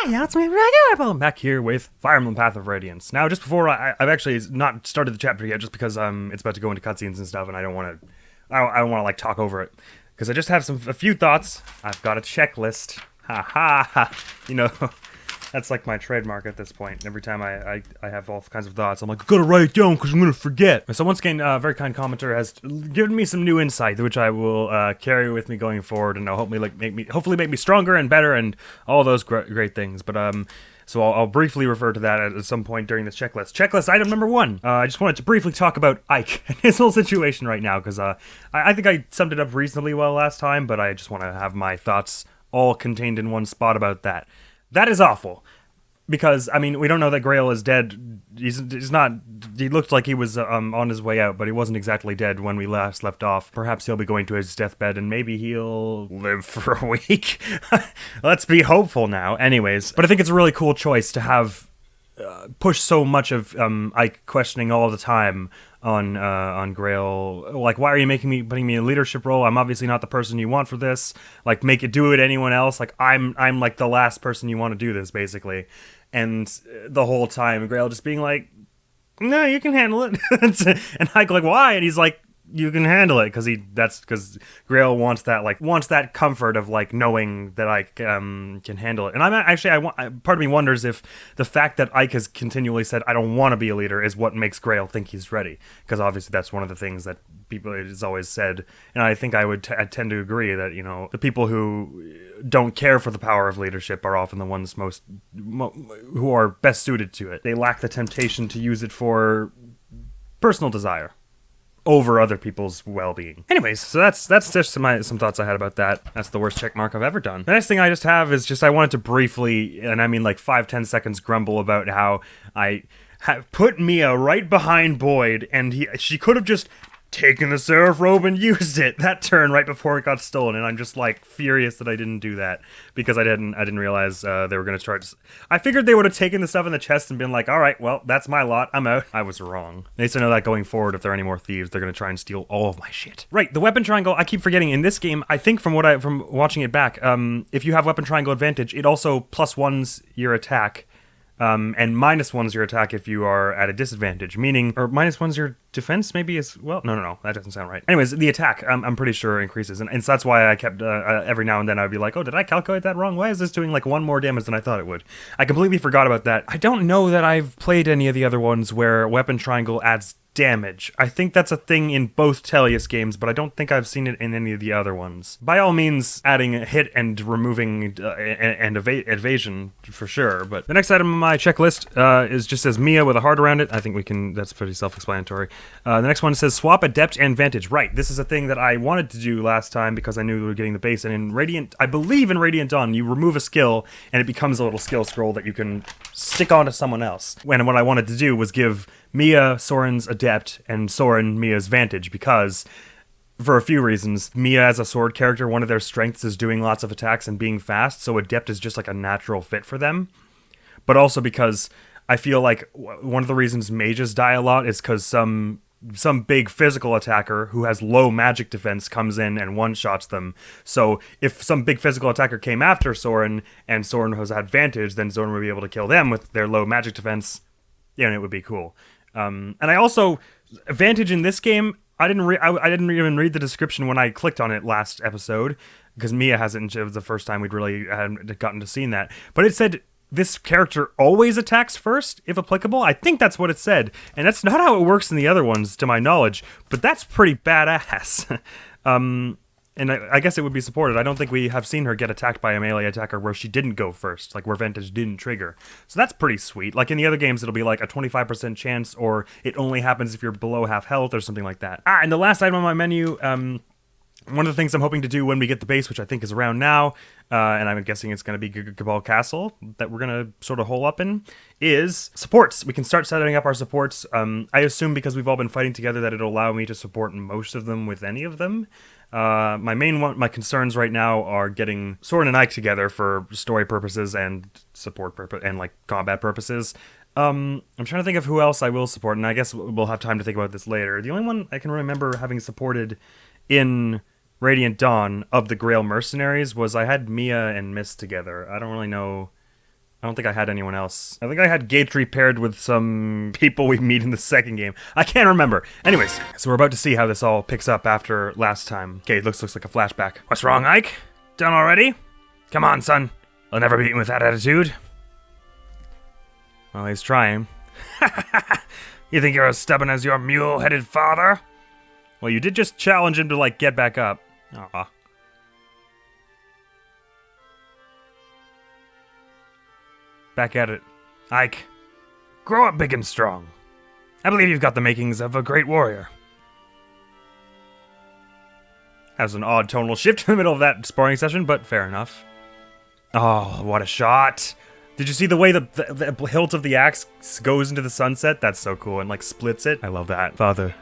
Hi, it's me, Admiral. I'm back here with Fire Emblem Path of Radiance. Now, just before I've actually not started the chapter yet, just because it's about to go into cutscenes and stuff, and I don't want to, I don't want to like talk over it, because I just have a few thoughts. I've got a checklist. Ha ha ha. You know, that's like my trademark at this point. Every time I have all kinds of thoughts, I'm like, gotta write it down because I'm gonna forget. So once again, a very kind commenter has given me some new insight, which I will carry with me going forward, and hopefully make me stronger and better, and all those great things. But so I'll briefly refer to that at some point during this checklist. Checklist item number 1. I just wanted to briefly talk about Ike and his whole situation right now, because I think I summed it up reasonably well last time, but I just want to have my thoughts all contained in one spot about that. That is awful. Because, I mean, we don't know that Grail is dead. He's not... He looked like he was on his way out, but he wasn't exactly dead when we last left off. Perhaps he'll be going to his deathbed, and maybe he'll live for a week. Let's be hopeful now. Anyways, but I think it's a really cool choice to have push so much of Ike questioning all the time on Grail. Like, why are you putting me in a leadership role? I'm obviously not the person you want for this. Like, do it anyone else. Like, I'm like the last person you want to do this, basically. And the whole time, Grail just being like, no, you can handle it. And Ike like, why? And he's like, you can handle it, because Grail wants that comfort of like knowing that Ike can handle it. And I'm actually, part of me wonders if the fact that Ike has continually said I don't want to be a leader is what makes Grail think he's ready, because obviously that's one of the things that people has always said, and I think I tend to agree that, you know, the people who don't care for the power of leadership are often the ones who are best suited to it. They lack the temptation to use it for personal desire over other people's well-being. Anyways, so that's just some thoughts I had about that. That's the worst check mark I've ever done. The next thing I just have is I wanted to briefly, and I mean like 5-10 seconds, grumble about how I put Mia right behind Boyd, and she could have just taken the Seraph Robe and used it that turn right before it got stolen, and I'm just like furious that I didn't do that, because I didn't realize they were going to charge. I figured they would have taken the stuff in the chest and been like, all right, well, that's my lot, I'm out. I was wrong. They used to know that going forward, if there are any more thieves, they're going to try and steal all of my shit. Right, the weapon triangle, I keep forgetting in this game. I think from watching it back, if you have weapon triangle advantage, it also +1s your attack. And -1's your attack if you are at a disadvantage, meaning, or -1's your defense maybe as well? No, that doesn't sound right. Anyways, the attack, I'm pretty sure increases, and so that's why I kept, every now and then I'd be like, oh, did I calculate that wrong? Why is this doing like 1 more damage than I thought it would? I completely forgot about that. I don't know that I've played any of the other ones where weapon triangle adds damage. I think that's a thing in both Tellius games, but I don't think I've seen it in any of the other ones. By all means, adding a hit and removing and evasion for sure. But the next item on my checklist is just says Mia with a heart around it. I think that's pretty self-explanatory. The next one says swap adept and vantage. Right, this is a thing that I wanted to do last time because I knew we were getting the base. And in Radiant, I believe in Radiant Dawn, you remove a skill and it becomes a little skill scroll that you can stick onto someone else. And what I wanted to do was give Mia Soren's adept and Soren Mia's vantage, because for a few reasons. Mia as a sword character, one of their strengths is doing lots of attacks and being fast, so adept is just like a natural fit for them. But also because I feel like one of the reasons mages die a lot is because some big physical attacker who has low magic defense comes in and one-shots them. So if some big physical attacker came after Soren and Soren has advantage, then Soren would be able to kill them with their low magic defense, and it would be cool. And I also, Vantage in this game, I didn't even read the description when I clicked on it last episode, because Mia hasn't, it was the first time we'd really had gotten to see that. But it said, this character always attacks first, if applicable. I think that's what it said. And that's not how it works in the other ones, to my knowledge, but that's pretty badass. And I guess it would be supported. I don't think we have seen her get attacked by a melee attacker where she didn't go first, like where Vantage didn't trigger. So that's pretty sweet. Like in the other games, it'll be like a 25% chance, or it only happens if you're below half health or something like that. And the last item on my menu, one of the things I'm hoping to do when we get the base, which I think is around now, and I'm guessing it's going to be Cabal Castle that we're going to sort of hole up in, is supports. We can start setting up our supports. I assume because we've all been fighting together that it'll allow me to support most of them with any of them. My concerns right now are getting Soren and Ike together for story purposes and support purpose and like combat purposes. I'm trying to think of who else I will support, and I guess we'll have time to think about this later. The only one I can remember having supported in Radiant Dawn of the Grail Mercenaries was I had Mia and Mist together. I don't really know I don't think I had anyone else. I think I had Gatry paired with some people we meet in the second game. I can't remember. Anyways, so we're about to see how this all picks up after last time. Okay, looks like a flashback. What's wrong, Ike? Done already? Come on, son. I'll never beat him with that attitude. Well, he's trying. You think you're as stubborn as your mule-headed father? Well, you did just challenge him to, like, get back up. Aw. Back at it. Ike, grow up big and strong. I believe you've got the makings of a great warrior. Has an odd tonal shift in the middle of that sparring session, but fair enough. Oh, what a shot. Did you see the way the hilt of the axe goes into the sunset? That's so cool, and like splits it. I love that. Father,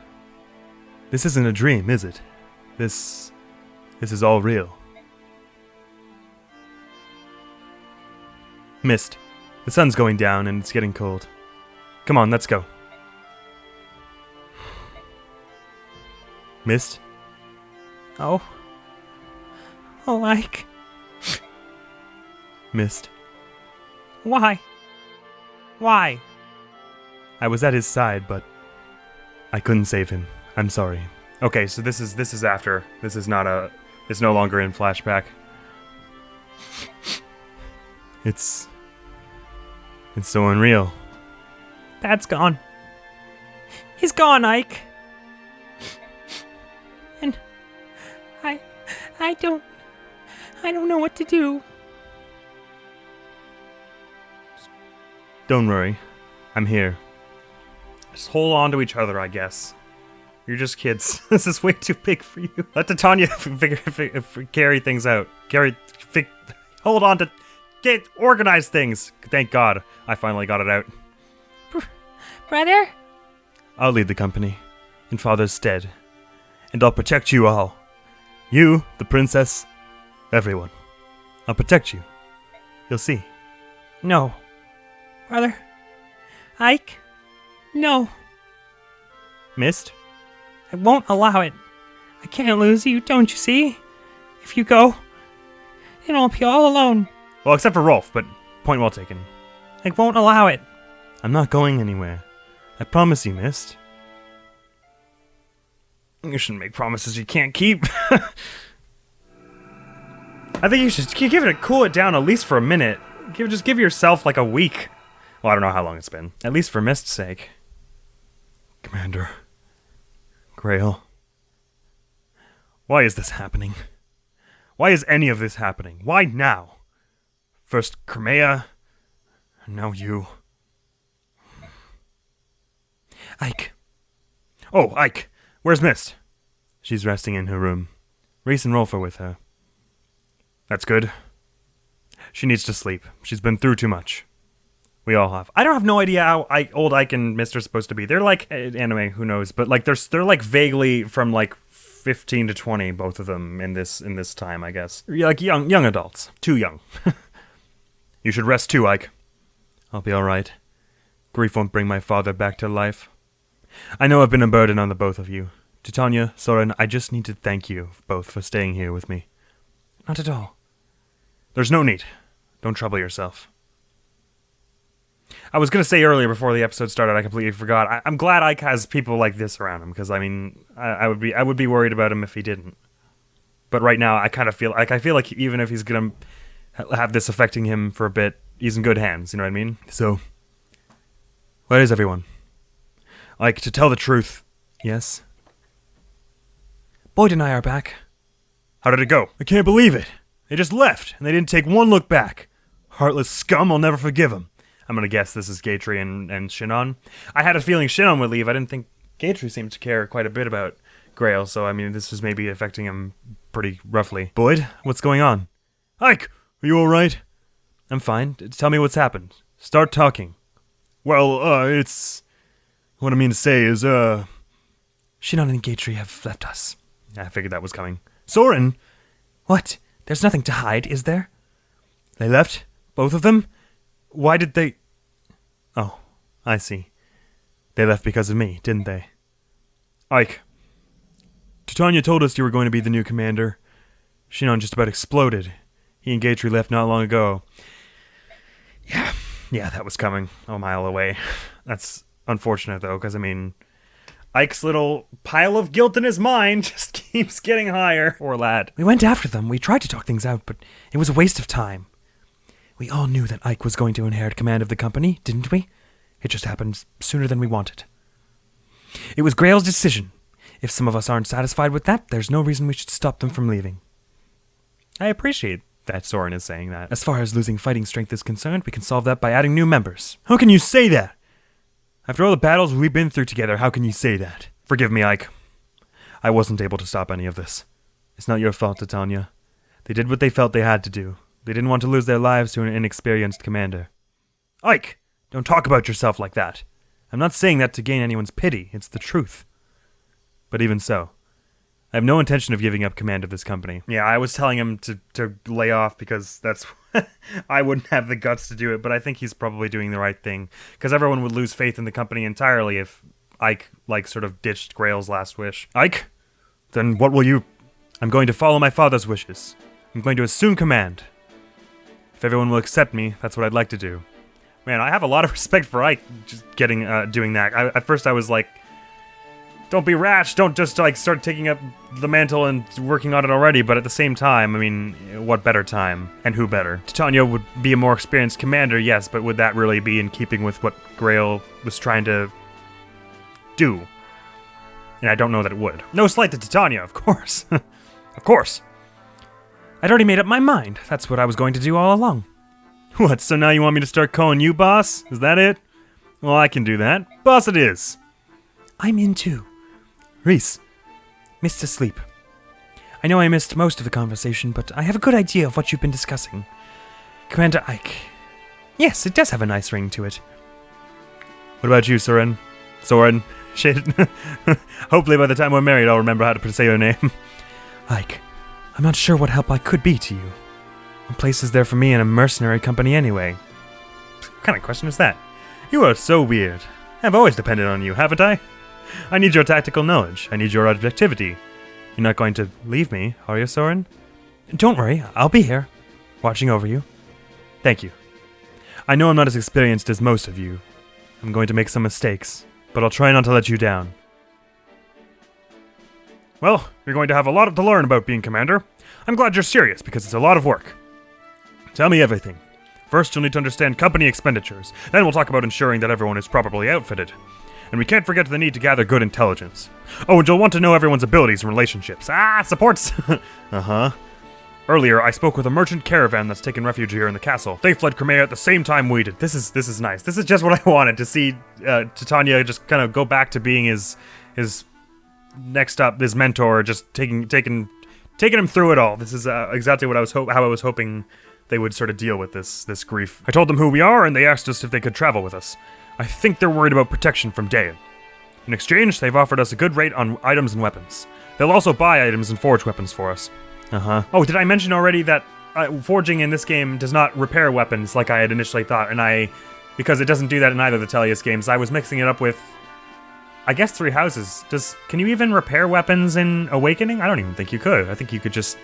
this isn't a dream, is it? This is all real. Mist. The sun's going down and it's getting cold. Come on, let's go. Mist? Oh, Ike. Mist. Why? Why? I was at his side, but I couldn't save him. I'm sorry. Okay, so this is after. This is not a. It's no longer in flashback. It's so unreal. Dad's gone. He's gone, Ike. And I don't know what to do. Don't worry. I'm here. Just hold on to each other, I guess. You're just kids. This is way too big for you. Let Titania carry things out. Hold on to... organize things. Thank God. I finally got it out. Brother? I'll lead the company. In Father's stead. And I'll protect you all. You, the princess, everyone. I'll protect you. You'll see. No. Brother? Ike? No. Mist? I won't allow it. I can't lose you, don't you see? If you go, then I'll be all alone. Well, except for Rolf, but point well taken. I won't allow it. I'm not going anywhere. I promise you, Mist. You shouldn't make promises you can't keep. I think you should cool it down at least for a minute. Just give yourself like a week. Well, I don't know how long it's been. At least for Mist's sake. Commander. Grail. Why is this happening? Why is any of this happening? Why now? First Crimea, and now you. Ike. Oh, Ike. Where's Mist? She's resting in her room. Reese and Rolf are with her. That's good. She needs to sleep. She's been through too much. We all have. I don't have no idea how old Ike and Mist are supposed to be. They're like anime, who knows? But like they're like vaguely from like 15 to 20, both of them in this time, I guess. Like young adults. Too young. You should rest too, Ike. I'll be all right. Grief won't bring my father back to life. I know I've been a burden on the both of you. Titania, Soren, I just need to thank you both for staying here with me. Not at all. There's no need. Don't trouble yourself. I was going to say earlier before the episode started, I completely forgot. I'm glad Ike has people like this around him, because I mean, I would be worried about him if he didn't. But right now, I kind of feel like even if he's going to have this affecting him for a bit, he's in good hands, you know what I mean? So, where is everyone? Ike, to tell the truth. Yes? Boyd and I are back. How did it go? I can't believe it. They just left, and they didn't take one look back. Heartless scum, I'll never forgive them. I'm going to guess this is Gatry and Shinon. I had a feeling Shinon would leave. I didn't think Gatry seemed to care quite a bit about Grail, so I mean, this was maybe affecting him pretty roughly. Boyd, what's going on? Ike, are you alright? I'm fine. Tell me what's happened. Start talking. Well, it's... What I mean to say is, Shinon and Gatry have left us. I figured that was coming. Soren! What? There's nothing to hide, is there? They left? Both of them? Why did they... Oh, I see. They left because of me, didn't they? Ike. Titania told us you were going to be the new commander. Shinon just about exploded. He and Gatry left not long ago. Yeah, Yeah, that was coming a mile away. That's unfortunate, though, because, I mean, Ike's little pile of guilt in his mind just keeps getting higher. Poor lad. We went after them. We tried to talk things out, but it was a waste of time. We all knew that Ike was going to inherit command of the company, didn't we? It just happened sooner than we wanted. It was Grail's decision. If some of us aren't satisfied with that, there's no reason we should stop them from leaving. I appreciate that Soren is saying that. As far as losing fighting strength is concerned, we can solve that by adding new members. How can you say that? After all the battles we've been through together, how can you say that? Forgive me, Ike. I wasn't able to stop any of this. It's not your fault, Titania. They did what they felt they had to do. They didn't want to lose their lives to an inexperienced commander. Ike, don't talk about yourself like that. I'm not saying that to gain anyone's pity. It's the truth. But even so, I have no intention of giving up command of this company. Yeah, I was telling him to lay off because that's... I wouldn't have the guts to do it, but I think he's probably doing the right thing. Because everyone would lose faith in the company entirely if Ike, sort of ditched Grail's last wish. Ike? Then what will you... I'm going to follow my father's wishes. I'm going to assume command. If everyone will accept me, that's what I'd like to do. Man, I have a lot of respect for Ike just doing that. At first I was like, don't be rash, don't just start taking up the mantle and working on it already, but at the same time, I mean, what better time? And who better? Titania would be a more experienced commander, yes, but would that really be in keeping with what Grail was trying to do? And I don't know that it would. No slight to Titania, of course. Of course. I'd already made up my mind. That's what I was going to do all along. What, so now you want me to start calling you boss? Is that it? Well, I can do that. Boss it is. I'm in too. Reese. Missed a sleep. I know I missed most of the conversation, but I have a good idea of what you've been discussing. Commander Ike. Yes, it does have a nice ring to it. What about you, Soren? Soren. Shit. Hopefully by the time we're married, I'll remember how to say your name. Ike, I'm not sure what help I could be to you. What place is there for me in a mercenary company anyway? What kind of question is that? You are so weird. I've always depended on you, haven't I? I need your tactical knowledge. I need your objectivity. You're not going to leave me, are you, Soren? Don't worry, I'll be here, watching over you. Thank you. I know I'm not as experienced as most of you. I'm going to make some mistakes, but I'll try not to let you down. Well, you're going to have a lot to learn about being commander. I'm glad you're serious, because it's a lot of work. Tell me everything. First, you'll need to understand company expenditures. Then we'll talk about ensuring that everyone is properly outfitted. And we can't forget the need to gather good intelligence. Oh, and you'll want to know everyone's abilities and relationships. Supports! Uh-huh. Earlier, I spoke with a merchant caravan that's taken refuge here in the castle. They fled Crimea at the same time we did. This is nice. This is just what I wanted, to see Titania just kind of go back to being his next up, his mentor, just taking him through it all. This is exactly what how I was hoping they would sort of deal with this grief. I told them who we are, and they asked us if they could travel with us. I think they're worried about protection from Dayan. In exchange, they've offered us a good rate on items and weapons. They'll also buy items and forge weapons for us. Uh-huh. Oh, did I mention already that forging in this game does not repair weapons like I had initially thought, and because it doesn't do that in either of the Tellius games, I was mixing it up with, I guess, Three Houses. Can you even repair weapons in Awakening? I don't even think you could. I think you could just...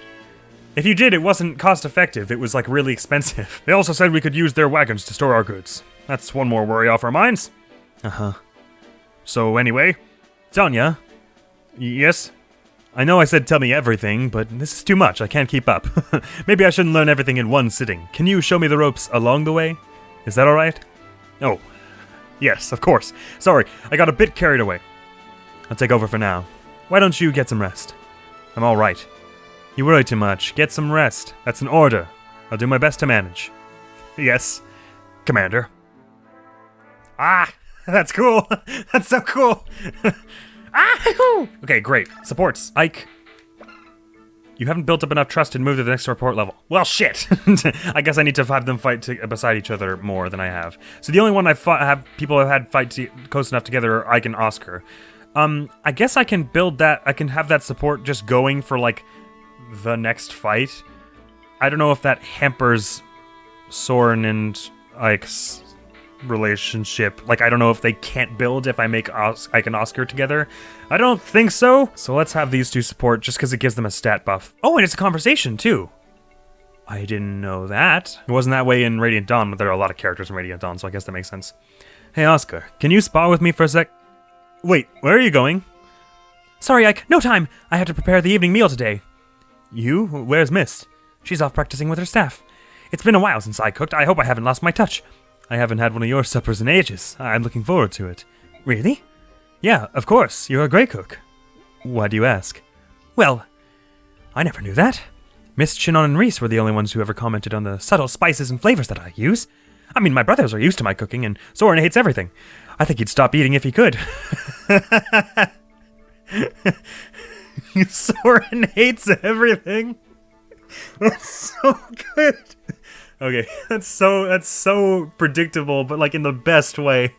If you did, it wasn't cost-effective. It was, really expensive. They also said we could use their wagons to store our goods. That's one more worry off our minds. Uh-huh. So, anyway, Tanya. Yes? I know I said tell me everything, but this is too much. I can't keep up. Maybe I shouldn't learn everything in one sitting. Can you show me the ropes along the way? Is that alright? Oh. Yes, of course. Sorry, I got a bit carried away. I'll take over for now. Why don't you get some rest? I'm alright. You worry too much. Get some rest. That's an order. I'll do my best to manage. Yes, Commander. Ah, that's cool. That's so cool. Okay, great. Supports. Ike. You haven't built up enough trust to move to the next support level. Well, shit. I guess I need to have them fight beside each other more than I have. So the only one people have had fight close enough together are Ike and Oscar. I guess I can build that. I can have that support just going for, the next fight. I don't know if that hampers Soren and Ike's relationship. I don't know if they can't build if I make Ike and Oscar together. I don't think so. So let's have these two support just because it gives them a stat buff. Oh, and it's a conversation too. I didn't know that. It wasn't that way in Radiant Dawn, but there are a lot of characters in Radiant Dawn, so I guess that makes sense. Hey, Oscar, can you spar with me for a sec? Wait, where are you going? Sorry, Ike, no time. I have to prepare the evening meal today. You? Where's Mist? She's off practicing with her staff. It's been a while since I cooked. I hope I haven't lost my touch. I haven't had one of your suppers in ages. I'm looking forward to it. Really? Yeah, of course. You're a great cook. Why do you ask? Well, I never knew that. Mist, Shinon, and Reese were the only ones who ever commented on the subtle spices and flavors that I use. I mean, my brothers are used to my cooking, and Soren hates everything. I think he'd stop eating if he could. Soren hates everything? That's so good. Okay, that's so predictable, but like in the best way.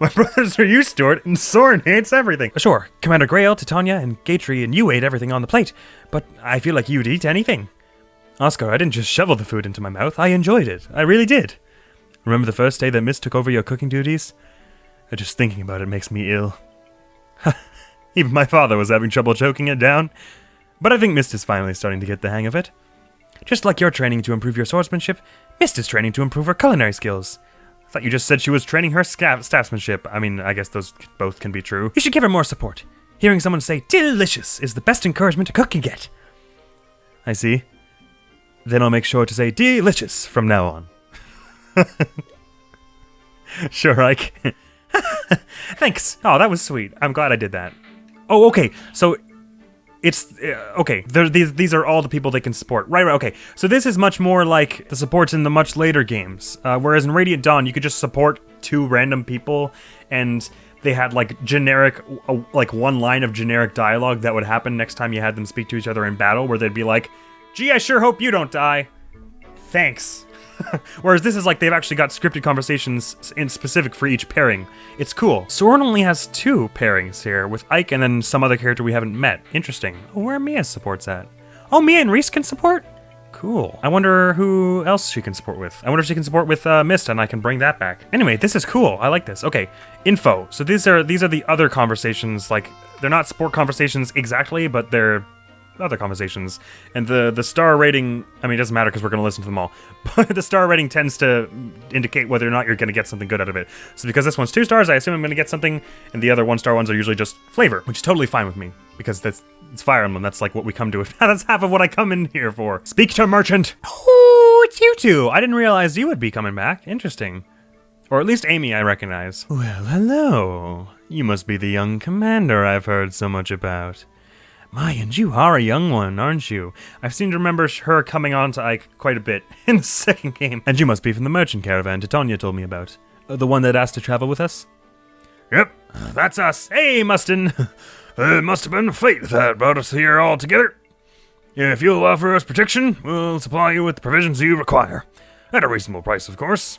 My brothers are used to it, and Soren hates everything. Sure, Commander Grail, Titania, and Gatry and you ate everything on the plate, but I feel like you'd eat anything. Oscar, I didn't just shovel the food into my mouth, I enjoyed it. I really did. Remember the first day that Mist took over your cooking duties? Just thinking about it makes me ill. Even my father was having trouble choking it down. But I think Mist is finally starting to get the hang of it. Just like you're training to improve your swordsmanship, Mist is training to improve her culinary skills. I thought you just said she was training her staffsmanship. I mean, I guess those both can be true. You should give her more support. Hearing someone say delicious is the best encouragement a cook can get. I see. Then I'll make sure to say delicious from now on. Sure, Ike. Thanks. Oh, that was sweet. I'm glad I did that. Oh, okay. So it's okay. These are all the people they can support. Right. Okay. So this is much more like the supports in the much later games. Whereas in Radiant Dawn, you could just support 2 random people, and they had like generic, like one line of generic dialogue that would happen next time you had them speak to each other in battle, where they'd be like, "Gee, I sure hope you don't die. Thanks." Whereas this is like they've actually got scripted conversations in specific for each pairing. It's cool. Soren only has 2 pairings here, with Ike and then some other character we haven't met. Interesting. Oh, where are Mia's supports at? Oh, Mia and Reese can support? Cool. I wonder who else she can support with. I wonder if she can support with Mist, and I can bring that back. Anyway, this is cool. I like this. Okay, info. So these are the other conversations. Like, they're not support conversations exactly, but they're other conversations. And the star rating, I mean, it doesn't matter because we're going to listen to them all, but the star rating tends to indicate whether or not you're going to get something good out of it. So because this one's 2 stars, I assume I'm going to get something, and the other 1-star ones are usually just flavor, which is totally fine with me, because it's Fire Emblem. That's like what we come to. That's half of what I come in here for. Speak to merchant. Oh, it's you 2. I didn't realize you would be coming back. Interesting. Or at least Amy I recognize. Well, hello. You must be the young commander I've heard so much about. My, and you are a young one, aren't you? I seem to remember her coming on to Ike quite a bit in the second game. And you must be from the merchant caravan Titania told me about. The one that asked to travel with us? Yep, that's us. Hey, Mustin. It must have been fate that brought us here all together. If you'll offer us protection, we'll supply you with the provisions you require. At a reasonable price, of course.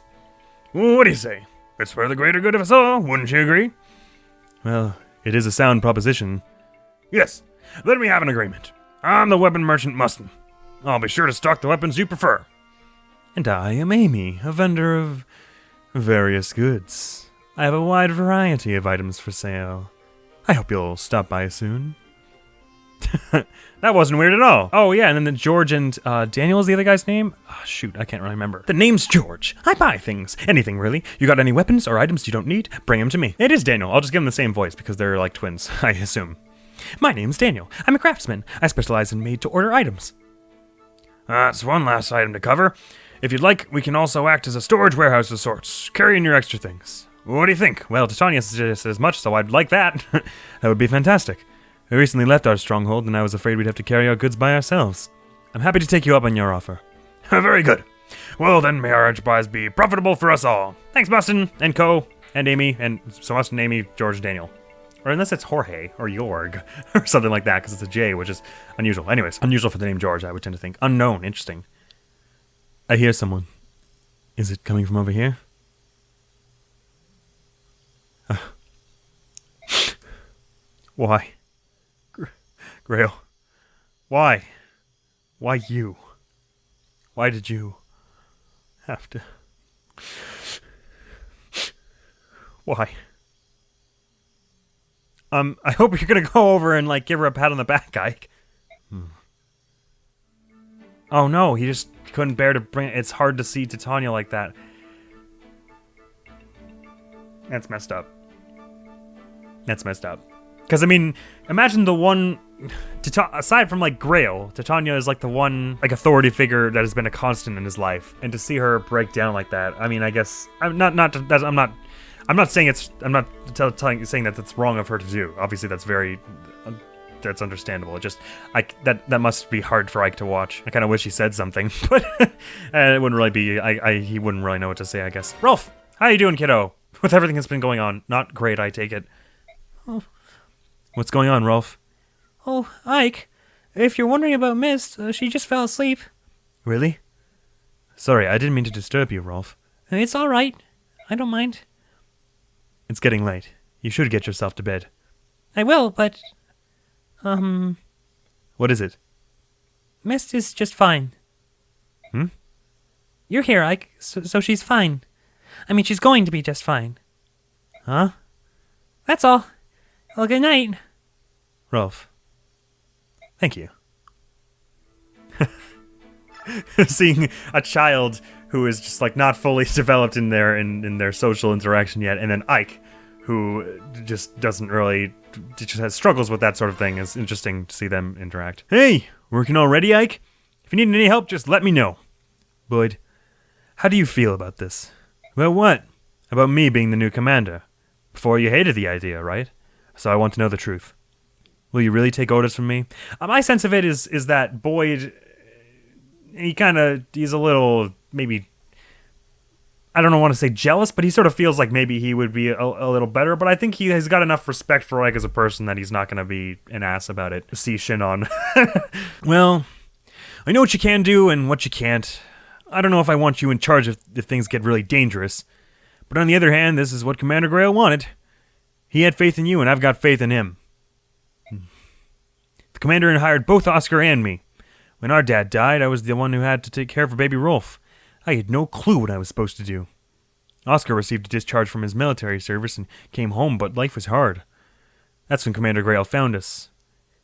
What do you say? It's for the greater good of us all, wouldn't you agree? Well, it is a sound proposition. Yes. Then we have an agreement. I'm the weapon merchant Mustin. I'll be sure to stock the weapons you prefer. And I am Amy, a vendor of various goods. I have a wide variety of items for sale. I hope you'll stop by soon. That wasn't weird at all. Oh yeah, and then George and Daniel is the other guy's name? Oh, shoot, I can't really remember. The name's George. I buy things. Anything, really. You got any weapons or items you don't need? Bring them to me. It is Daniel. I'll just give them the same voice because they're like twins, I assume. My name's Daniel. I'm a craftsman. I specialize in made-to-order items. That's one last item to cover. If you'd like, we can also act as a storage warehouse of sorts, carrying your extra things. What do you think? Well, Titania suggested as much, so I'd like that. That would be fantastic. We recently left our stronghold, and I was afraid we'd have to carry our goods by ourselves. I'm happy to take you up on your offer. Very good. Well, then may our enterprise be profitable for us all. Thanks, Mustin, and Co, and Amy, and so Mustin, Amy, George, Daniel. Or unless it's Jorge, or Jorg, or something like that, because it's a J, which is unusual. Anyways, unusual for the name George, I would tend to think. Unknown, interesting. I hear someone. Is it coming from over here? Why? Grail. Why? Why you? Why did you have to? Why? I hope you're gonna go over and like give her a pat on the back, Ike. Oh no, he just couldn't bear to bring it. It's hard to see Titania like that. That's messed up. That's messed up. Because, I mean, imagine the one... aside from, like, Grail, Titania is, like, the one, like, authority figure that has been a constant in his life. And to see her break down like that, I mean, I guess... I'm not saying it's... I'm not saying that that's wrong of her to do. Obviously, that's very... that's understandable. It just... that must be hard for Ike to watch. I kind of wish he said something, but... it wouldn't really be... he wouldn't really know what to say, I guess. Rolf! How you doing, kiddo? With everything that's been going on. Not great, I take it. Oh. What's going on, Rolf? Oh, Ike, if you're wondering about Mist, she just fell asleep. Really? Sorry, I didn't mean to disturb you, Rolf. It's all right. I don't mind. It's getting late. You should get yourself to bed. I will, but... What is it? Mist is just fine. Hmm? You're here, Ike, so she's fine. I mean, she's going to be just fine. Huh? That's all. Well, good night. Rolf. Thank you. Seeing a child who is just like not fully developed in their social interaction yet, and then Ike, who just doesn't really, just has struggles with that sort of thing, is interesting to see them interact. Hey, working already, Ike? If you need any help, just let me know. Boyd, how do you feel about this? About what? About me being the new commander. Before you hated the idea, right? So I want to know the truth. Will you really take orders from me? My sense of it is that Boyd, he's a little, maybe, I don't want to say jealous, but he sort of feels like maybe he would be a little better, but I think he has got enough respect for Ike as a person that he's not going to be an ass about it. See Shin on. Well, I know what you can do and what you can't. I don't know if I want you in charge if things get really dangerous. But on the other hand, this is what Commander Grail wanted. He had faith in you, and I've got faith in him. The commander hired both Oscar and me. When our dad died, I was the one who had to take care of baby Rolf. I had no clue what I was supposed to do. Oscar received a discharge from his military service and came home, but life was hard. That's when Commander Grail found us.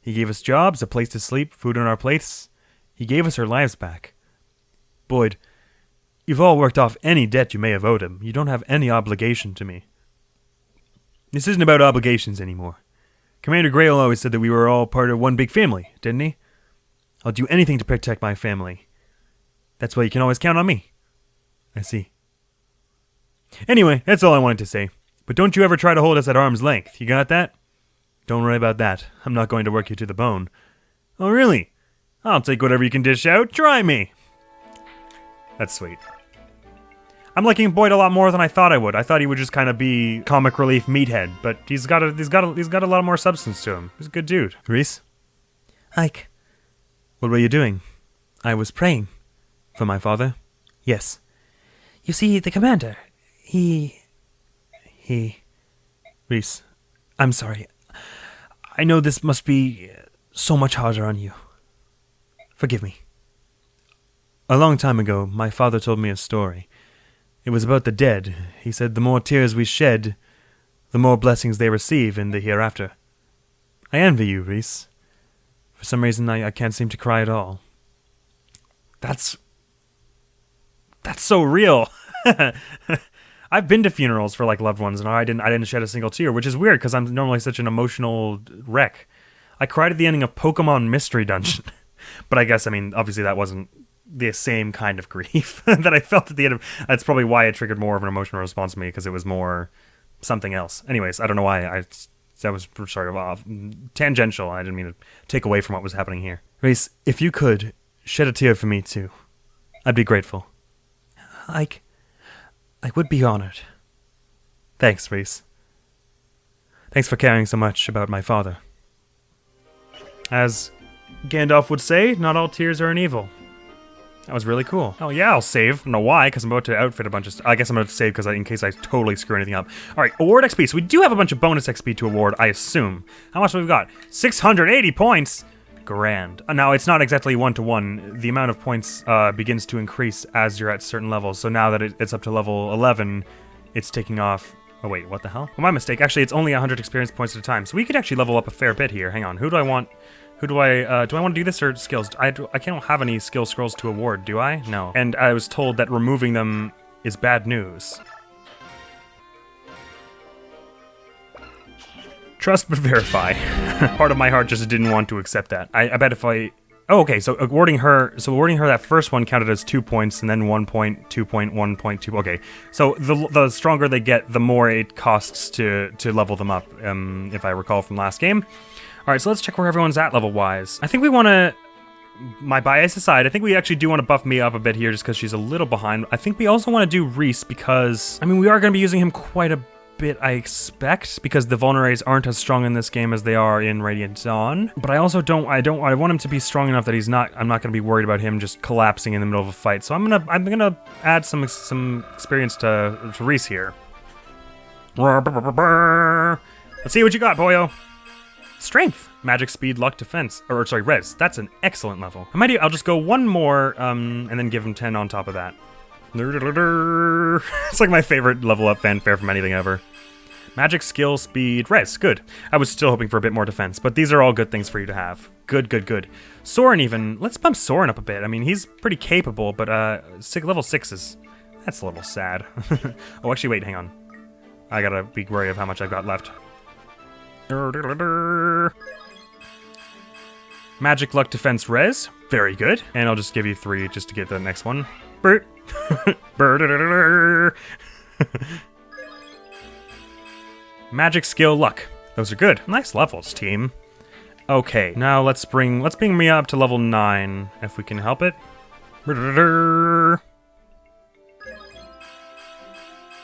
He gave us jobs, a place to sleep, food on our plates. He gave us our lives back. Boyd, you've all worked off any debt you may have owed him. You don't have any obligation to me. This isn't about obligations anymore. Commander Grail always said that we were all part of one big family, didn't he? I'll do anything to protect my family. That's why you can always count on me. I see. Anyway, that's all I wanted to say. But don't you ever try to hold us at arm's length. You got that? Don't worry about that. I'm not going to work you to the bone. Oh, really? I'll take whatever you can dish out. Try me. That's sweet. I'm liking Boyd a lot more than I thought I would. I thought he would just kind of be comic relief meathead, but he's got a lot more substance to him. He's a good dude. Reese? Ike. What were you doing? I was praying. For my father? Yes. You see, the commander, he... Reese. I'm sorry. I know this must be so much harder on you. Forgive me. A long time ago, my father told me a story. It was about the dead. He said the more tears we shed, the more blessings they receive in the hereafter. I envy you, Reese. For some reason, I can't seem to cry at all. That's so real. I've been to funerals for like loved ones, and I didn't shed a single tear, which is weird because I'm normally such an emotional wreck. I cried at the ending of Pokemon Mystery Dungeon, but I guess obviously that wasn't the same kind of grief that I felt at the end of. That's probably why it triggered more of an emotional response to me, because it was more something else. Anyways, I don't know why that was sort of off tangential. I didn't mean to take away from what was happening here. Reese, if you could shed a tear for me too, I'd be grateful. I would be honored. Thanks, Reese. Thanks for caring so much about my father. As Gandalf would say, not all tears are an evil. That was really cool. Oh yeah, I'll save. I don't know why, because I'm about to outfit a bunch of stuff. I guess I'm going to save in case I totally screw anything up. Alright, award XP. So we do have a bunch of bonus XP to award, I assume. How much have we got? 680 points! Grand. Now, it's not exactly 1-to-1. The amount of points begins to increase as you're at certain levels. So now that it's up to level 11, it's taking off... Oh wait, what the hell? Well, my mistake. Actually, it's only 100 experience points at a time. So we could actually level up a fair bit here. Hang on, who do I want Who do I want to do this or skills? I can't have any skill scrolls to award, do I? No. And I was told that removing them is bad news. Trust but verify. Part of my heart just didn't want to accept that. I bet if I... Oh, okay, so awarding her that first one counted as 2 points, and then 1 point, 2 point, 1 point, 2... Okay, so the stronger they get, the more it costs to level them up, if I recall from last game. Alright, so let's check where everyone's at level-wise. I think we want to... My bias aside, I think we actually do want to buff Mia up a bit here just because she's a little behind. I think we also want to do Reese because... I mean, we are going to be using him quite a bit, I expect, because the vulneraries aren't as strong in this game as they are in Radiant Dawn. But I also I want him to be strong enough that I'm not going to be worried about him just collapsing in the middle of a fight. So I'm gonna add some experience to Reese here. Let's see what you got, boyo. Strength, magic, speed, luck, defense, or sorry, res. That's an excellent level. I'll just go one more, and then give him 10 on top of that. It's like my favorite level up fanfare from anything ever. Magic, skill, speed, res. Good. I was still hoping for a bit more defense, but these are all good things for you to have. Good, good, good. Soren even. Let's bump Soren up a bit. I mean, he's pretty capable, but level 6 is... That's a little sad. Oh, actually, wait, hang on. I gotta be wary of how much I've got left. Magic, luck, defense, res. Very good. And I'll just give you 3 just to get the next one. Bert. Magic, skill, luck. Those are good. Nice levels, team. Okay, now let's bring Mia up to level 9 if we can help it.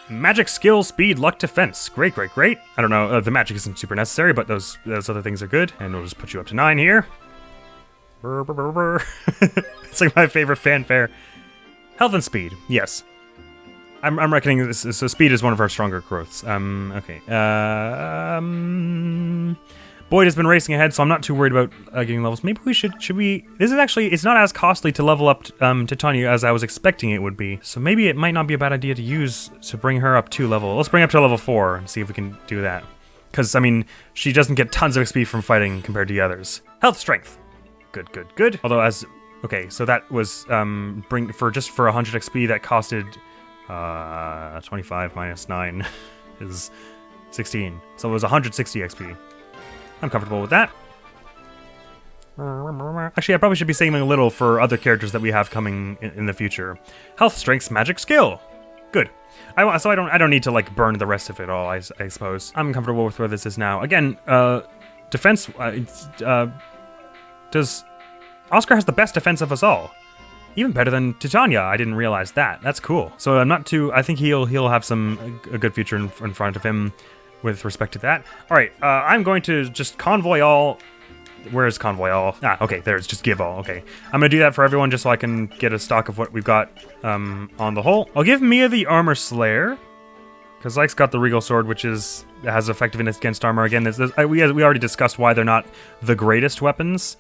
Magic, skill, speed, luck, defense. Great, great, great. I don't know, the magic isn't super necessary, but those other things are good. And we'll just put you up to 9 here. It's like my favorite fanfare. Health and speed, yes. I'm reckoning this, so speed is one of our stronger growths. Okay. Boyd has been racing ahead, so I'm not too worried about getting levels. Maybe we should we... This is actually, it's not as costly to level up Titania as I was expecting it would be. So maybe it might not be a bad idea to bring her up 2 level. Let's bring her up to level 4 and see if we can do that. Because, I mean, she doesn't get tons of XP from fighting compared to the others. Health, strength. Good, good, good. Although as... Okay, so that was, for 100 XP, that costed, 25 minus 9 is 16. So it was 160 XP. I'm comfortable with that. Actually, I probably should be saving a little for other characters that we have coming in the future. Health, strength, magic, skill. Good. So I don't need to, like, burn the rest of it all, I suppose. I'm comfortable with where this is now. Again, defense, Oscar has the best defense of us all. Even better than Titania. I didn't realize that. That's cool. So I'm not too... I think he'll have a good future in front of him with respect to that. All right, I'm going to just convoy all... Where is convoy all? Ah, okay, there's just give all. Okay, I'm gonna do that for everyone just so I can get a stock of what we've got on the whole. I'll give Mia the Armor Slayer because Ike's got the Regal Sword, which has effectiveness against armor. Again, we already discussed why they're not the greatest weapons.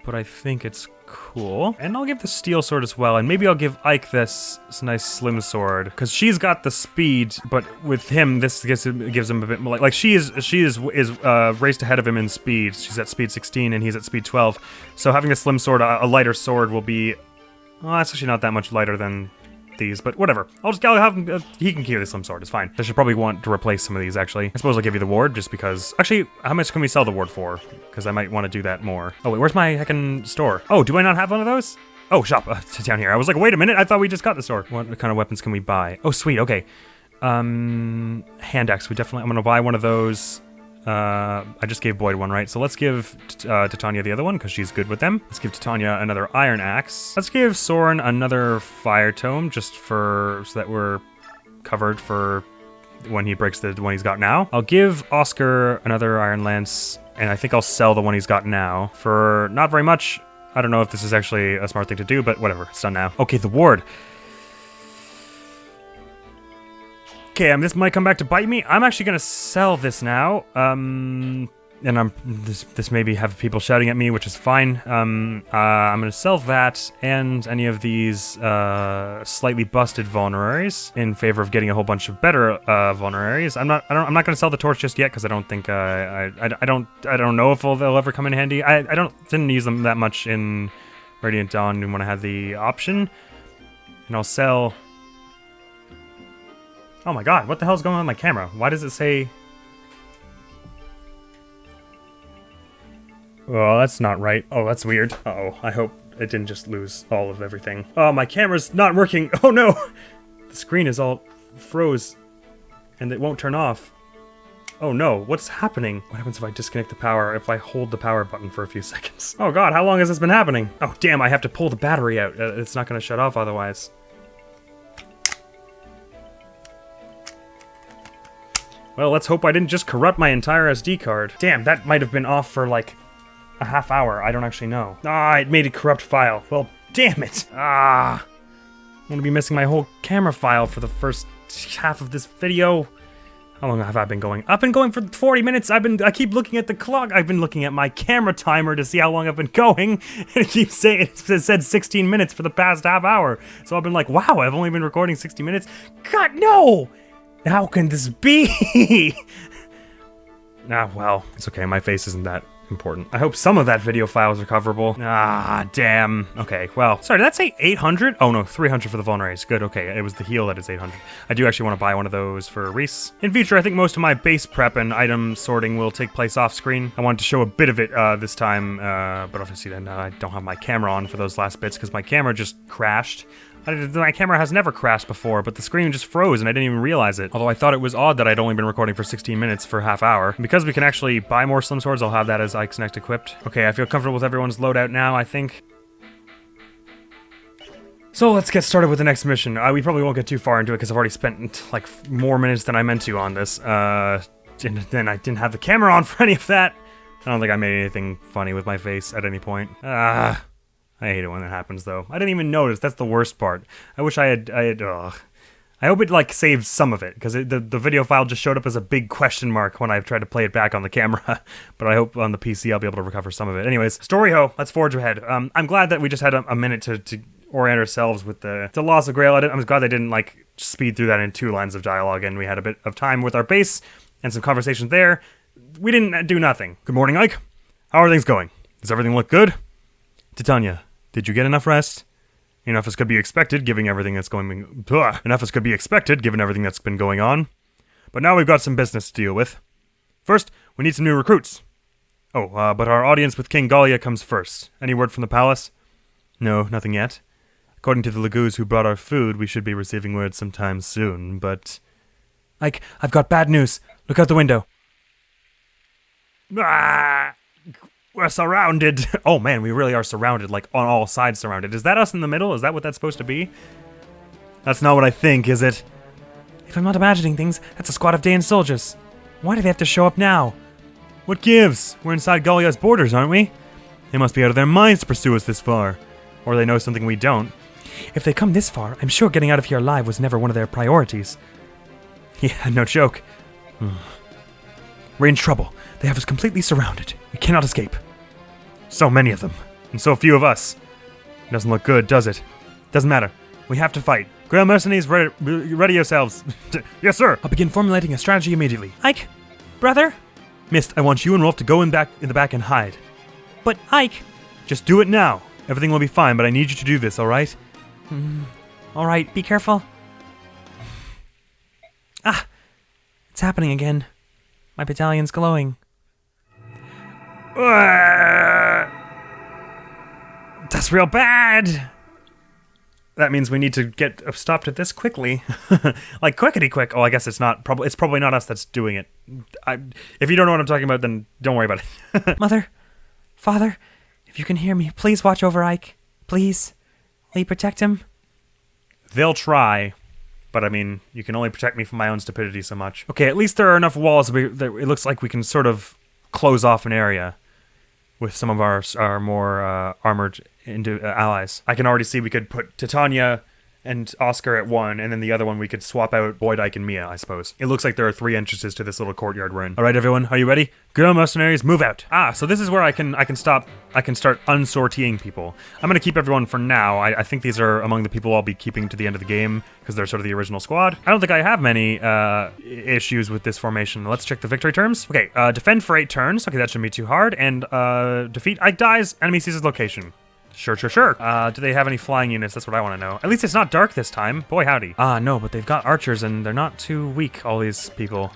But I think it's cool. And I'll give the steel sword as well, and maybe I'll give Ike this nice slim sword, because she's got the speed, but with him, this gives him a bit more, like she is raced ahead of him in speed. She's at speed 16, and he's at speed 12. So having a slim sword, a lighter sword will be, well, that's actually not that much lighter than these, but whatever. I'll have him, he can keep the slim sword, it's fine. I should probably want to replace some of these, actually. I suppose I'll give you the ward, just because... Actually, how much can we sell the ward for? Because I might want to do that more. Oh, wait, where's my heckin' store? Oh, do I not have one of those? Oh, shop, down here. I was like, wait a minute, I thought we just got the store. What kind of weapons can we buy? Oh, sweet, okay. Hand axe, I'm gonna buy one of those. I just gave Boyd one, right? So let's give Titania the other one, because she's good with them. Let's give Titania another iron axe. Let's give Soren another fire tome, just so that we're covered for when he breaks the one he's got now. I'll give Oscar another iron lance, and I think I'll sell the one he's got now for not very much. I don't know if this is actually a smart thing to do, but whatever, it's done now. Okay, the ward. Okay, this might come back to bite me. I'm actually gonna sell this now. and this maybe have people shouting at me, which is fine. I'm gonna sell that and any of these slightly busted vulneraries in favor of getting a whole bunch of better vulneraries. I'm not gonna sell the torch just yet because I don't think I don't know if they'll ever come in handy. I didn't use them that much in Radiant Dawn when I had the option, and I'll sell. Oh my god, what the hell's going on with my camera? Why does it say? Oh, that's not right. Oh, that's weird. Uh-oh, I hope it didn't just lose all of everything. Oh, my camera's not working. Oh no! The screen is all froze, and it won't turn off. Oh no, what's happening? What happens if I disconnect the power, if I hold the power button for a few seconds? Oh god, how long has this been happening? Oh damn, I have to pull the battery out. It's not gonna shut off otherwise. Well, let's hope I didn't just corrupt my entire SD card. Damn, that might have been off for like a half hour. I don't actually know. Ah, it made a corrupt file. Well, damn it. Ah. I'm gonna be missing my whole camera file for the first half of this video. How long have I been going? I've been going for 40 minutes. I keep looking at the clock. I've been looking at my camera timer to see how long I've been going. And it keeps saying, it said 16 minutes for the past half hour. So I've been like, wow, I've only been recording 60 minutes. God, no! How can this be? Ah, well, it's okay. My face isn't that important. I hope some of that video file is recoverable. Ah, damn. Okay, well, sorry, did that say 800? Oh no, 300 for the vulneraries. Good, okay, it was the heal that is 800. I do actually want to buy one of those for Reese. In future, I think most of my base prep and item sorting will take place off screen. I wanted to show a bit of it this time, but obviously then I don't have my camera on for those last bits because my camera just crashed. My camera has never crashed before, but the screen just froze and I didn't even realize it. Although I thought it was odd that I'd only been recording for 16 minutes for half hour. And because we can actually buy more Slim Swords, I'll have that as Ike's Next equipped. Okay, I feel comfortable with everyone's loadout now, I think. So let's get started with the next mission. We probably won't get too far into it because I've already spent like more minutes than I meant to on this. And then I didn't have the camera on for any of that. I don't think I made anything funny with my face at any point. I hate it when that happens, though. I didn't even notice. That's the worst part. I wish I had, ugh. I hope it, like, saved some of it, because the video file just showed up as a big question mark when I tried to play it back on the camera. But I hope on the PC I'll be able to recover some of it. Anyways, story ho, let's forge ahead. I'm glad that we just had a minute to orient ourselves with the loss of Grail. I'm glad they didn't, like, speed through that in 2 lines of dialogue, and we had a bit of time with our base and some conversations there. We didn't do nothing. Good morning, Ike. How are things going? Does everything look good? Titania, did you get enough rest? Enough as could be expected, given everything that's going. Enough as could be expected, given everything that's been going on. But now we've got some business to deal with. First, we need some new recruits. Oh, but our audience with King Gallia comes first. Any word from the palace? No, nothing yet. According to the Lagoos who brought our food, we should be receiving word sometime soon. But Ike, I've got bad news. Look out the window. We're surrounded. Oh man, we really are surrounded, like on all sides surrounded. Is that us in the middle? Is that what that's supposed to be? That's not what I think, is it? If I'm not imagining things, that's a squad of Daean soldiers. Why do they have to show up now? What gives? We're inside Gallia's borders, aren't we? They must be out of their minds to pursue us this far. Or they know something we don't. If they come this far, I'm sure getting out of here alive was never one of their priorities. Yeah, no joke. We're in trouble. They have us completely surrounded. We cannot escape. So many of them, and so few of us. It doesn't look good, does it? Doesn't matter. We have to fight. Grail mercenaries, ready yourselves. Yes, sir. I'll begin formulating a strategy immediately. Ike, brother? Mist, I want you and Rolf to go in the back and hide. But Ike... Just do it now. Everything will be fine, but I need you to do this, all right? All right, be careful. It's happening again. My battalion's glowing. That's real bad. That means we need to get a stop to this quickly. Like quickety quick. Oh, I guess it's not. It's probably not us that's doing it. If you don't know what I'm talking about, then don't worry about it. Mother, Father, if you can hear me, please watch over Ike. Please. Will you protect him? They'll try. But I mean, you can only protect me from my own stupidity so much. Okay, at least there are enough walls that it looks like we can sort of close off an area with some of our more armored allies. I can already see we could put Titania and Oscar at 1, and then the other one we could swap out Boyd, Ike, and Mia, I suppose. It looks like there are 3 entrances to this little courtyard we're in. All right, everyone, are you ready? Go, mercenaries, move out. So this is where I can start unsortieing people. I'm gonna keep everyone for now. I think these are among the people I'll be keeping to the end of the game because they're sort of the original squad. I don't think I have many issues with this formation. Let's check the victory terms. Okay, defend for 8 turns. Okay, that shouldn't be too hard. And defeat Ike dies. Enemy seizes location. Sure. Do they have any flying units? That's what I want to know. At least it's not dark this time. Boy, howdy. No, but they've got archers and they're not too weak, all these people.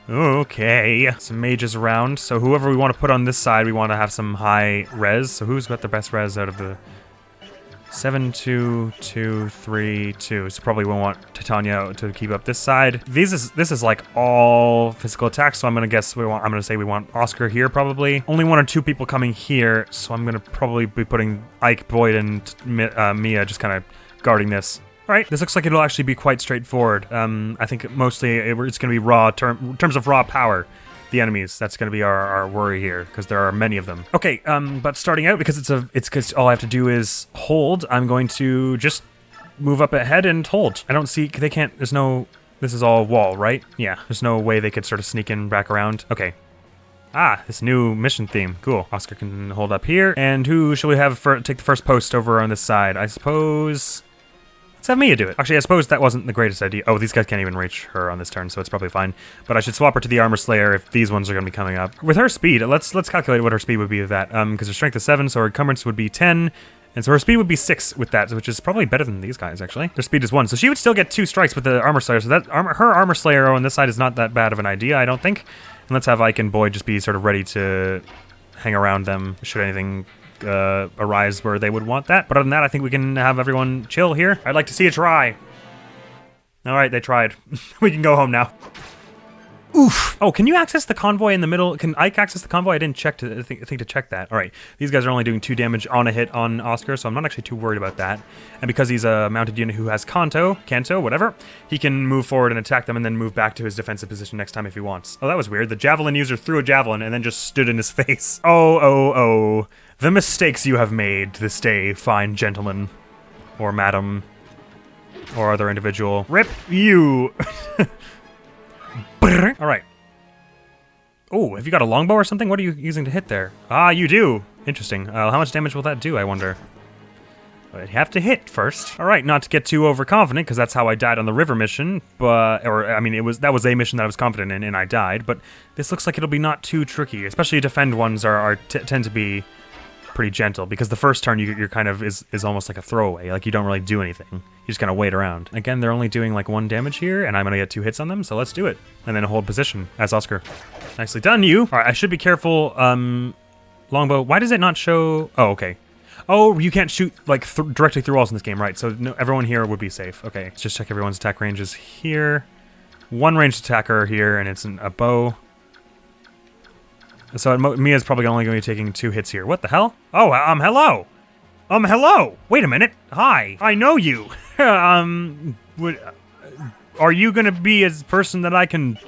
Okay. Some mages around. So whoever we want to put on this side, we want to have some high res. So who's got the best res out of the 7, 2, 2, 3, 2. So probably we'll want Titania to keep up this side. This is like all physical attacks, so I'm gonna say we want Oscar here probably. Only 1 or 2 people coming here, so I'm gonna probably be putting Ike, Boyd, and Mia just kind of guarding this. All right, this looks like it'll actually be quite straightforward. I think mostly it's gonna be raw in terms of raw power. The enemies, that's going to be our worry here, because there are many of them. Okay, but starting out, because because all I have to do is hold, I'm going to just move up ahead and hold. I don't see, they can't, this is all wall, right? Yeah, there's no way they could sort of sneak in back around. Okay. This new mission theme, cool. Oscar can hold up here, and who shall we have take the first post over on this side? I suppose... Let's have Mia do it. Actually, I suppose that wasn't the greatest idea. Oh, these guys can't even reach her on this turn, so it's probably fine. But I should swap her to the Armor Slayer if these ones are going to be coming up. With her speed, let's calculate what her speed would be with that. Because her strength is 7, so her encumbrance would be 10. And so her speed would be 6 with that, which is probably better than these guys, actually. Their speed is 1, so she would still get 2 strikes with the Armor Slayer. So that her Armor Slayer on this side is not that bad of an idea, I don't think. And let's have Ike and Boyd just be sort of ready to hang around them should anything arise where they would want that. But other than that, I think we can have everyone chill here. I'd like to see a try. All right, they tried. We can go home now. Oof. Oh, can you access the convoy in the middle? Can Ike access the convoy? I didn't check to think to check that. All right, these guys are only doing 2 damage on a hit on Oscar, so I'm not actually too worried about that. And because he's a mounted unit who has Canto, whatever, he can move forward and attack them and then move back to his defensive position next time if he wants. Oh, that was weird. The javelin user threw a javelin and then just stood in his face. Oh. The mistakes you have made this day, fine gentleman. Or madam. Or other individual. Rip you! Alright. Oh, have you got a longbow or something? What are you using to hit there? You do! Interesting. How much damage will that do, I wonder? I'd have to hit first. Alright, not to get too overconfident, because that's how I died on the river mission, that was a mission that I was confident in, and I died, but this looks like it'll be not too tricky, especially defend ones tend to be pretty gentle, because the first turn you're kind of is almost like a throwaway, like you don't really do anything. You just kind of wait around. Again, they're only doing like 1 damage here, and I'm gonna get 2 hits on them, so let's do it. And then hold position as Oscar. Nicely done, you! Alright, I should be careful, longbow. Why does it not show? Oh, okay. Oh, you can't shoot like directly through walls in this game, right? So no, everyone here would be safe. Okay, let's just check everyone's attack ranges here. 1 ranged attacker here, and it's a bow. So Mia's probably only going to be taking 2 hits here. What the hell? Oh, hello! Hello! Wait a minute. Hi. I know you. Are you going to be a person that I can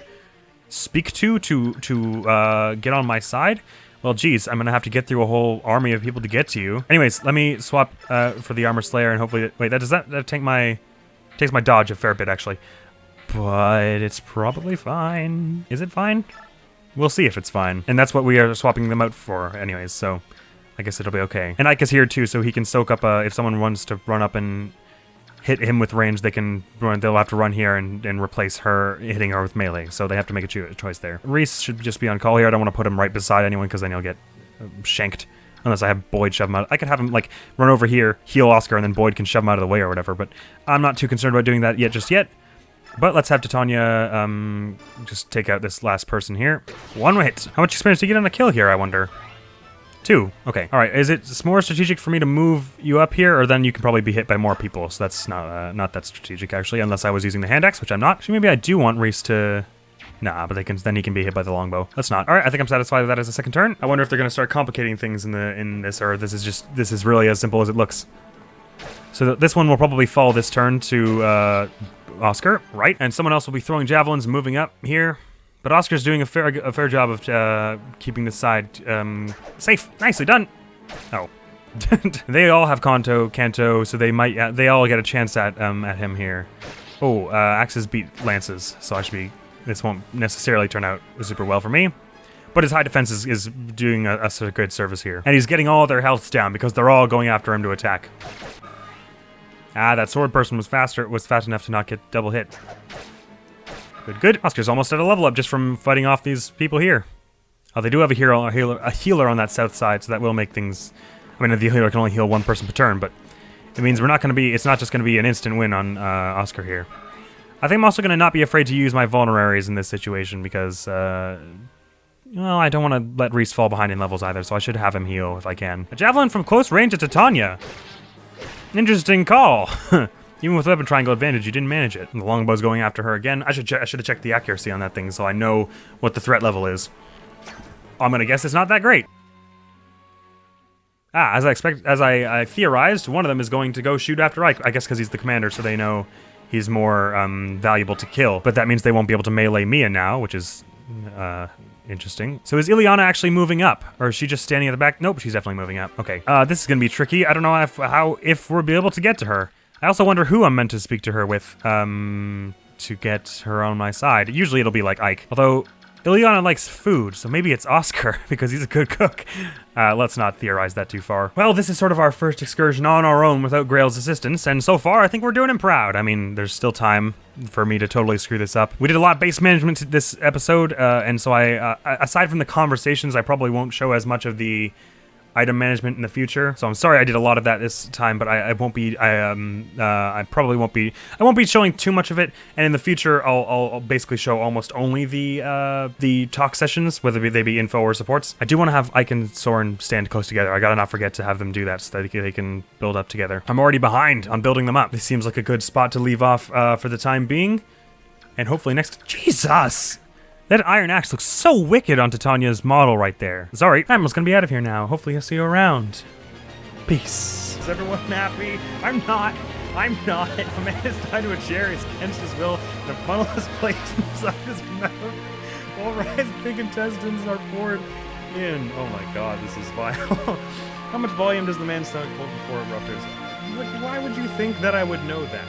speak to get on my side? Well, geez, I'm going to have to get through a whole army of people to get to you. Anyways, let me swap for the Armor Slayer and hopefully... Wait, that takes my dodge a fair bit, actually. But it's probably fine. Is it fine? We'll see if it's fine. And that's what we are swapping them out for anyways, so I guess it'll be okay. And Ike is here too, so he can soak up, if someone wants to run up and hit him with range, they'll have to run here and replace her, hitting her with melee, so they have to make a choice there. Reese should just be on call here. I don't want to put him right beside anyone, because then he'll get shanked. Unless I have Boyd shove him out. I could have him, like, run over here, heal Oscar, and then Boyd can shove him out of the way or whatever, but I'm not too concerned about doing that just yet. But let's have Titania just take out this last person here. 1 hit. How much experience do you get on a kill here, I wonder? 2. Okay. All right. Is it more strategic for me to move you up here, or then you can probably be hit by more people? So that's not that strategic, actually, unless I was using the hand axe, which I'm not. Actually, maybe I do want Reese to... Nah, but then he can be hit by the longbow. Let's not. All right. I think I'm satisfied with that as a second turn. I wonder if they're going to start complicating things in this, or this is really as simple as it looks. So this one will probably fall this turn to Oscar, right? And someone else will be throwing javelins, moving up here. But Oscar's doing a fair job of keeping this side safe. Nicely done. Oh, They all have Kanto, so they all get a chance at him here. Oh, axes beat lances, so this won't necessarily turn out super well for me. But his high defense is doing us a good service here. And he's getting all their healths down because they're all going after him to attack. Ah, that sword person was fast enough to not get double hit. Good. Oscar's almost at a level up just from fighting off these people here. Oh, they do have a healer on that south side, so that will make things... I mean, the healer can only heal one person per turn, but it means it's not just going to be an instant win on Oscar here. I think I'm also going to not be afraid to use my vulneraries in this situation because, well, I don't want to let Reese fall behind in levels either, so I should have him heal if I can. A javelin from close range at Titania. Interesting call. Even with weapon triangle advantage, you didn't manage it. The longbow's going after her again. I should have checked the accuracy on that thing so I know what the threat level is. I'm going to guess it's not that great. Ah, as I theorized, one of them is going to go shoot after Ike. I guess because he's the commander, so they know he's more valuable to kill. But that means they won't be able to melee Mia now, which is interesting. So is Ileana actually moving up? Or is she just standing at the back? Nope, she's definitely moving up. Okay, this is going to be tricky. I don't know if we'll be able to get to her. I also wonder who I'm meant to speak to her with to get her on my side. Usually it'll be like Ike. Although... Ileana likes food, so maybe it's Oscar, because he's a good cook. Let's not theorize that too far. Well, this is sort of our first excursion on our own without Grail's assistance, and so far I think we're doing him proud. I mean, there's still time for me to totally screw this up. We did a lot of base management this episode, and so aside from the conversations, I probably won't show as much of the item management in the future. So I'm sorry I did a lot of that this time, but I won't be showing too much of it. And in the future, I'll basically show almost only the talk sessions, whether they be info or supports. I do want to have Ike and Soren stand close together. I gotta not forget to have them do that so that they can build up together. I'm already behind on building them up. This seems like a good spot to leave off for the time being. And hopefully next... Jesus! That iron axe looks so wicked on Titania's model right there. Sorry, Admiral's gonna be out of here now. Hopefully I'll see you around. Peace. Is everyone happy? I'm not. A man is tied to a chair, he's against his will, and a funnel is placed inside his mouth. All Rye's big intestines are poured in. Oh my god, this is vile. How much volume does the man's stomach hold before it ruptures? Why would you think that I would know that?